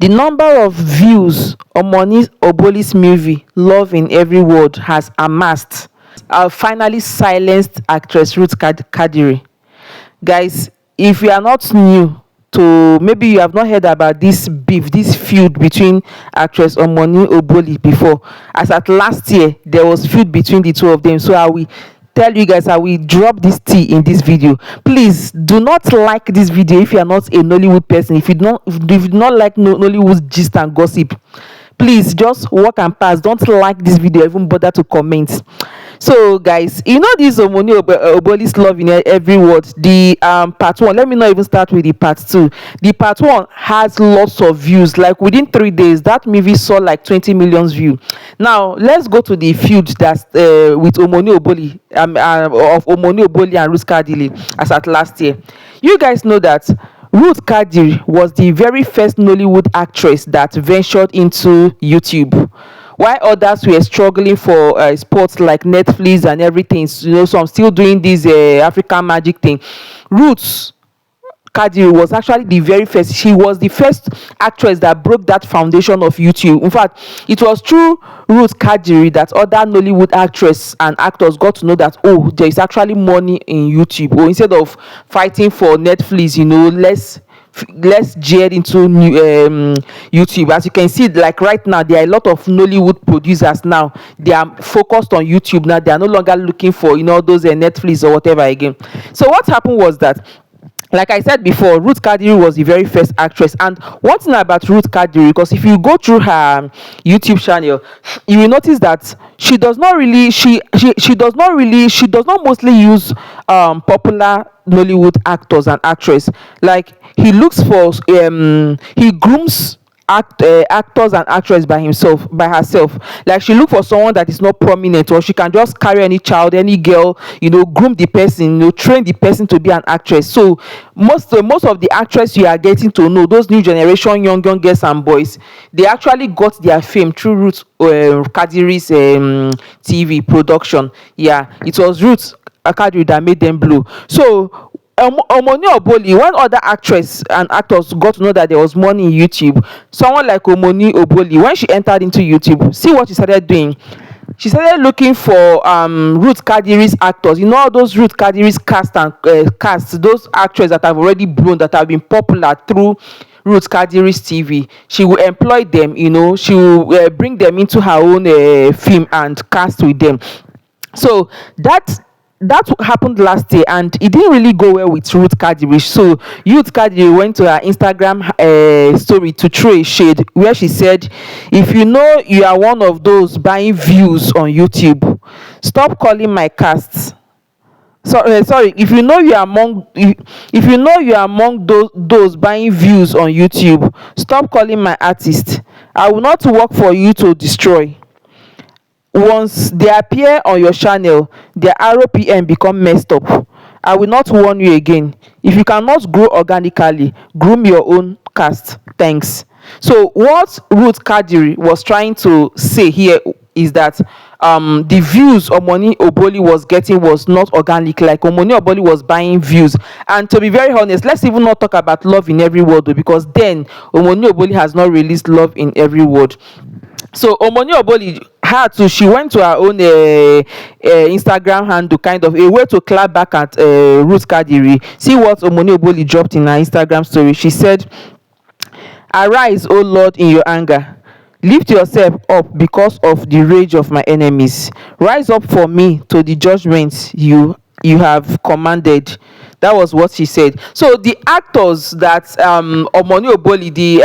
The number of views Omoni Oboli's movie Love in Every Word has amassed finally silenced actress Ruth Kadiri. Guys, if you are not new to, maybe you have not heard about this beef, this feud between actress Omoni Oboli before, as at last year there was feud between the two of them. So I will tell you guys, I will drop this tea in this video. Please do not like this video if you are not a Nollywood person. If you do not like Nollywood gist and gossip, please just walk and pass. Don't like this video, even bother to comment. So guys, you know this Omoni Oboli's Love in Every Word, the part 1. Let me not even start with the part 2. The part 1 has lots of views. Like within 3 days that movie saw like 20 million views. Now let's go to the feud that's with Omoni Oboli, of Omoni Oboli and Ruth Kadiri as at last year. You guys know that Ruth Kadiri was the very first Nollywood actress that ventured into YouTube, while others were struggling for sports like Netflix and everything. You know, some still doing this African magic thing. Ruth Kadiri was actually the very first. She was the first actress that broke that foundation of YouTube. In fact, it was through Ruth Kadiri that other Nollywood actresses and actors got to know that, oh, there is actually money in YouTube. Or instead of fighting for Netflix, you know, let's geared into YouTube. As you can see, like right now, there are a lot of Nollywood producers now. They are focused on YouTube now. They are no longer looking for, you know, those Netflix or whatever again. So what happened was that, like I said before, Ruth Kadiri was the very first actress. And one thing about Ruth Kadiri, because if you go through her YouTube channel, you will notice that she does not mostly use popular Nollywood actors and actresses. Like he looks for he grooms actors and actresses by herself. Like she look for someone that is not prominent, or she can just carry any child, any girl, you know, groom the person, you know, train the person to be an actress. So most of the actresses you are getting to know, those new generation young girls and boys, they actually got their fame through Ruth Kadiri's TV production. Yeah, it was Ruth Kadiri that made them blow. So Omoni Oboli, when other actresses and actors got to know that there was money in YouTube, someone like Omoni Oboli, when she entered into YouTube, see what she started doing. She started looking for Ruth Kadiri's actors. You know, all those Ruth Kadiri's cast, those actresses that have already blown, that have been popular through Ruth Kadiri's TV. She will employ them, you know, she will bring them into her own film and cast with them. So that happened last year, and it didn't really go well with Ruth Kadiri. So Ruth Kadiri went to her Instagram story to throw a shade, where she said, if you know you are one of those buying views on YouTube, stop calling my cast. Sorry, if you know you are among those buying views on YouTube, stop calling my artist. I will not work for you to destroy. Once they appear on your channel, their RPM become messed up. I will not warn you again. If you cannot grow organically, groom your own cast. Thanks. So what Ruth Kadiri was trying to say here is that the views Omoni Oboli was getting was not organic. Like Omoni Oboli was buying views. And to be very honest, let's even not talk about Love in Every Word, though, because then Omoni Oboli has not released Love in Every Word. So Omoni Oboli she went to her own Instagram handle, kind of a way to clap back at Ruth Kadiri. See what Omoni Oboli dropped in her Instagram story. She said, arise, O Lord, in your anger. Lift yourself up because of the rage of my enemies. Rise up for me to the judgment you have commanded. That was what she said. So the actors that Omoni Oboli, the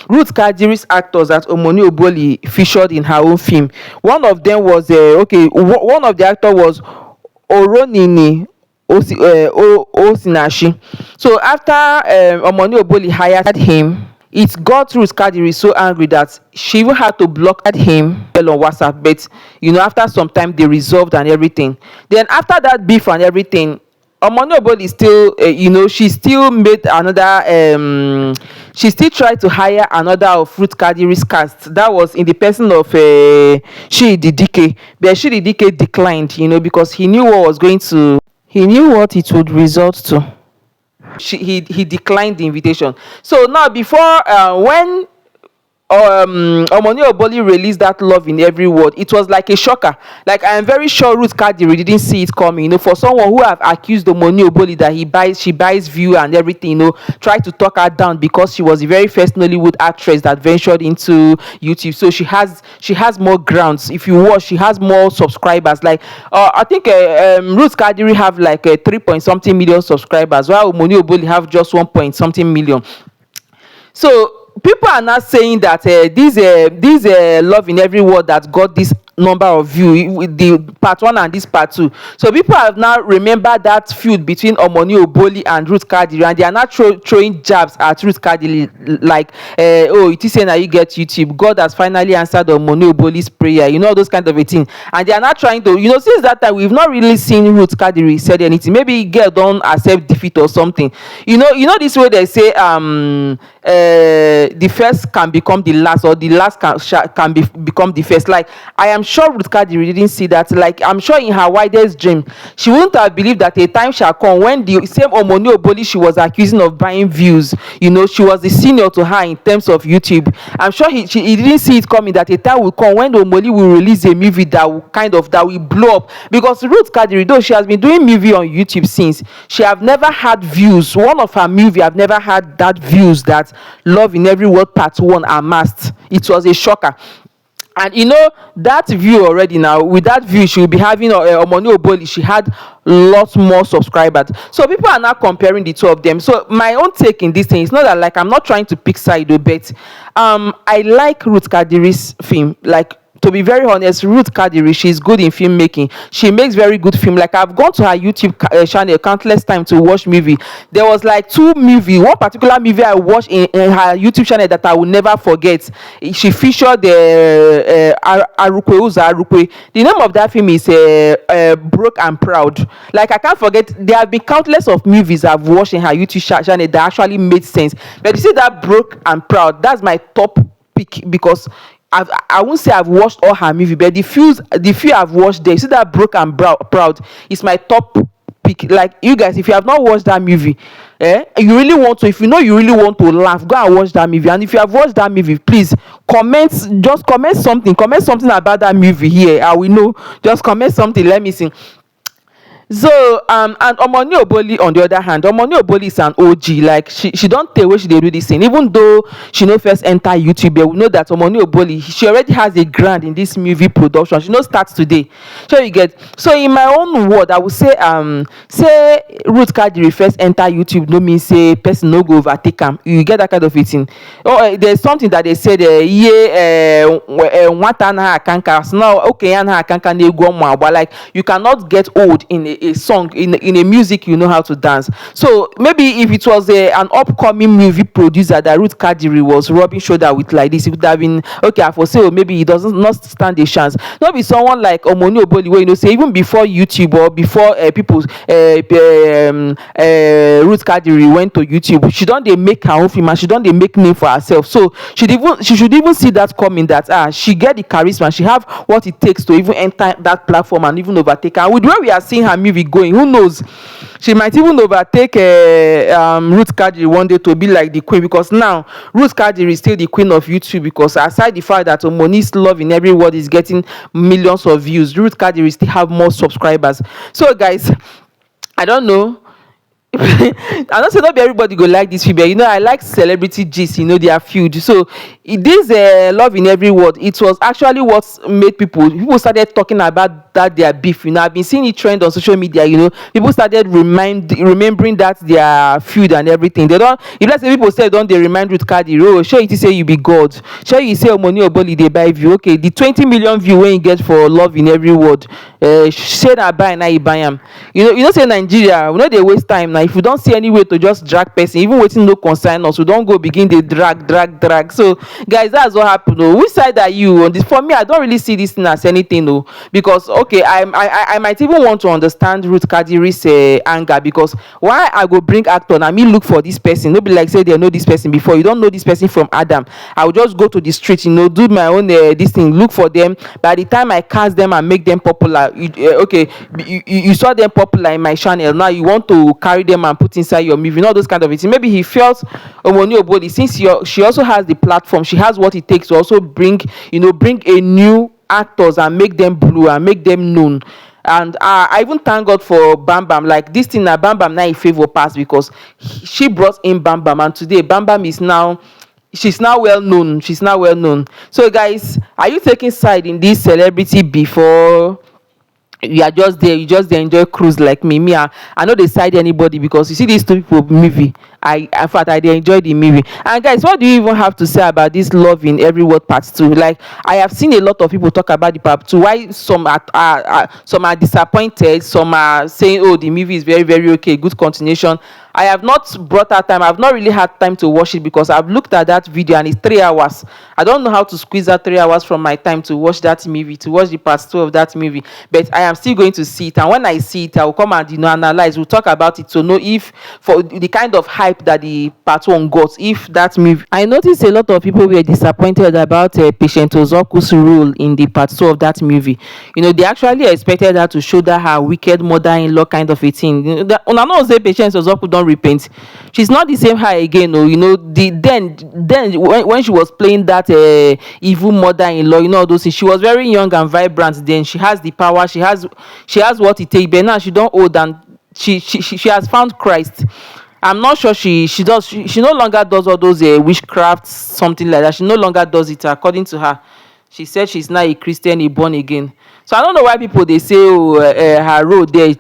Ruth Kadiri's actors that Omoni Oboli featured in her own film, one of them was one of the actors was Oronini Osinachi. So after Omoni Oboli hired him, it got Ruth Kadiri so angry that she even had to block him on WhatsApp. But you know, after some time they resolved and everything. Then after that beef and everything, Omoni Oboli still, she still made another. She still tried to hire another of Ruth Kadiri's cast. That was in the person of Shidi DK, but Shidi DK declined. Because he knew what it would result to. He declined the invitation. So now, before when Omoni Oboli released that love in every word. It was like a shocker. Like, I am very sure Ruth Kadiri didn't see it coming. For someone who have accused Omoni Oboli that she buys view and everything, try to talk her down because she was the very first Nollywood actress that ventured into YouTube. So she has more grounds. If you watch, she has more subscribers. Like, I think Ruth Kadiri have like 3 point something million subscribers, while Omoni Oboli have just 1 point something million. So people are not saying that this love in every word that got this number of view with the part one and this part two. So people have now remembered that feud between Omoni Oboli and Ruth Kadiri, and they are not throwing jabs at Ruth Kadiri like, oh, it is saying that you get YouTube, God has finally answered Omoni Oboli's prayer, those kind of a thing. And they are not trying to, since that time we've not really seen Ruth Kadiri said anything. Maybe girl don't accept defeat or something. This way they say the first can become the last, or the last can become the first. Like, I am sure Ruth Kadiri didn't see that. Like, I'm sure in her wildest dream she wouldn't have believed that a time shall come when the same Omoni Oboli she was accusing of buying views, she was the senior to her in terms of YouTube. I'm sure he didn't see it coming, that a time will come when the Omoni will release a movie that will blow up. Because Ruth Kadiri, though she has been doing movie on YouTube since, she have never had views. One of her movie have never had that views that Love in Every Word Part 1 amassed. It was a shocker. And that view already, now with that view she will be having Omoni Oboli, she had lots more subscribers. So people are now comparing the two of them. So my own take in this thing is not that, like, I'm not trying to pick side, but I like Ruth Kadiri's film. Like, to be very honest, Ruth Kadiri, she's good in filmmaking. She makes very good film. Like, I've gone to her YouTube channel countless times to watch movie. There was like one particular movie I watched in her YouTube channel that I will never forget. She featured the Arukwe. The name of that film is Broke and Proud. Like, I can't forget, there have been countless of movies I've watched in her YouTube channel that actually made sense. But you see that Broke and Proud, that's my top pick, because I won't say I've watched all her movie, but the few I've watched there, you see that Broke and Proud is my top pick. Like, you guys, if you have not watched that movie, you really want to, if you really want to laugh, go and watch that movie. And if you have watched that movie, please comment something about that movie here. I will know. Just comment something, let me see. So and Omoni Oboli, on the other hand, Omoni Oboli is an OG. Like, she don't tell where she dey do this thing. Even though she no first enter YouTube, but we know that Omoni Oboli, she already has a grant in this movie production. She no starts today. So you get, so in my own word, I would say Ruth Kadiri first enter YouTube no mean say person no go overtake am. You get that kind of a thing. There's something that they said, nwata na akanka. So now, okay, na akanka na egwu ọmụ agba. Like, you cannot get old in a song, in a music, you know how to dance. So maybe if it was an upcoming movie producer that Ruth Kadiri was rubbing shoulder with like this, it would have been okay. I for say, maybe he doesn't not stand a chance. Not be someone like Omoni Oboli, where say even before YouTube or before people Ruth Kadiri went to YouTube, she don't they make her own film and she don't they make name for herself. So she should even see that coming, that she get the charisma, she have what it takes to even enter that platform and even overtake her. And with where we are seeing her movie going, who knows, she might even overtake Ruth Kadiri one day to be like the queen. Because now Ruth Kadiri is still the queen of YouTube, because aside the fact that Omoni's Love in Every Word is getting millions of views, Ruth Kadiri still have more subscribers. So guys, I don't know. I don't say not be everybody go like this film. I like celebrity gist, their feud. So this Love in Every Word, it was actually what made people started talking about that their beef. I've been seeing it trend on social media. People started remembering that their feud and everything. They don't, if let's say people say don't they remind Ruth Kadiri, oh, sure it say you be God, sure you say Omoni Oboli they buy view. Okay, the 20 million view when you get for Love in Every Word, say that buy, now you buy them. Say Nigeria, we know they waste time now. If we don't see any way to just drag person, even waiting no concern us, we don't go begin the drag. So guys, that's what happened. Which side are you on this? For me, I don't really see this thing as anything, because okay, I might even want to understand Ruth Kadiri's anger, because why I go bring actor and me look for this person, no be like say they know this person before. You don't know this person from Adam. I will just go to the street, do my own this thing, look for them. By the time I cast them and make them popular, you saw them popular in my channel, now you want to carry them them and put inside your movie, not those kind of things. Maybe he felt Omoni Oboli, since she also has the platform, she has what it takes to also bring a new actors and make them blue and make them known. And I even thank God for Bam Bam. Like this thing na Bam Bam now in favor pass, because she brought in Bam Bam, and today Bam Bam is now, she's now well known. She's now well known. So guys, are you taking side in this celebrity before you are just there, you just dey enjoy cruise like me? I no dey side anybody, because you see these two people movie, in fact I dey enjoy the movie. And guys, what do you even have to say about this Love in Every Word part 2? Like, I have seen a lot of people talk about the part 2, why some are disappointed, some are saying, oh, the movie is very, very okay, good continuation. I have not brought that time. I've not really had time to watch it, because I've looked at that video and it's 3 hours. I don't know how to squeeze that 3 hours from my time to watch that movie, to watch the part 2 of that movie. But I am still going to see it, and when I see it, I will come and analyze. We'll talk about it to know if, for the kind of hype that the part 1 got, if that movie. I noticed a lot of people were disappointed about Patient Ozoku's role in the part 2 of that movie. They actually expected her to show that her wicked mother-in-law kind of a thing. I know say Patient Ozoku don't repent. She's not the same her again. Then when she was playing that evil mother-in-law, all those things, she was very young and vibrant. Then she has the power, she has what it takes. But now she don't old, and she has found Christ. I'm not sure she no longer does all those witchcraft, something like that. She no longer does it, according to her. She said she's now a Christian, a born again. So I don't know why people they say, oh, her role there,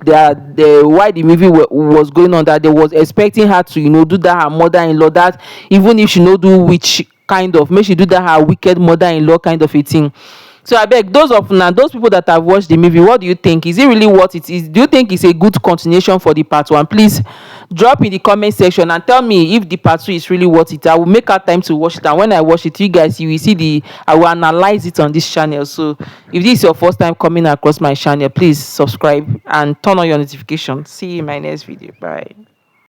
why the movie was going on, that they was expecting her to do that her mother-in-law, that even if she no do witch kind of, make she do that her wicked mother-in-law kind of a thing. So I beg those people that have watched the movie, what do you think? Is it really what it is? Do you think it's a good continuation for the part 1? Please drop in the comment section and tell me if the part 2 is really worth it. I will make out time to watch it, and when I watch it, you guys, you will see I will analyze it on this channel. So if this is your first time coming across my channel, please subscribe and turn on your notifications. See you in my next video. Bye.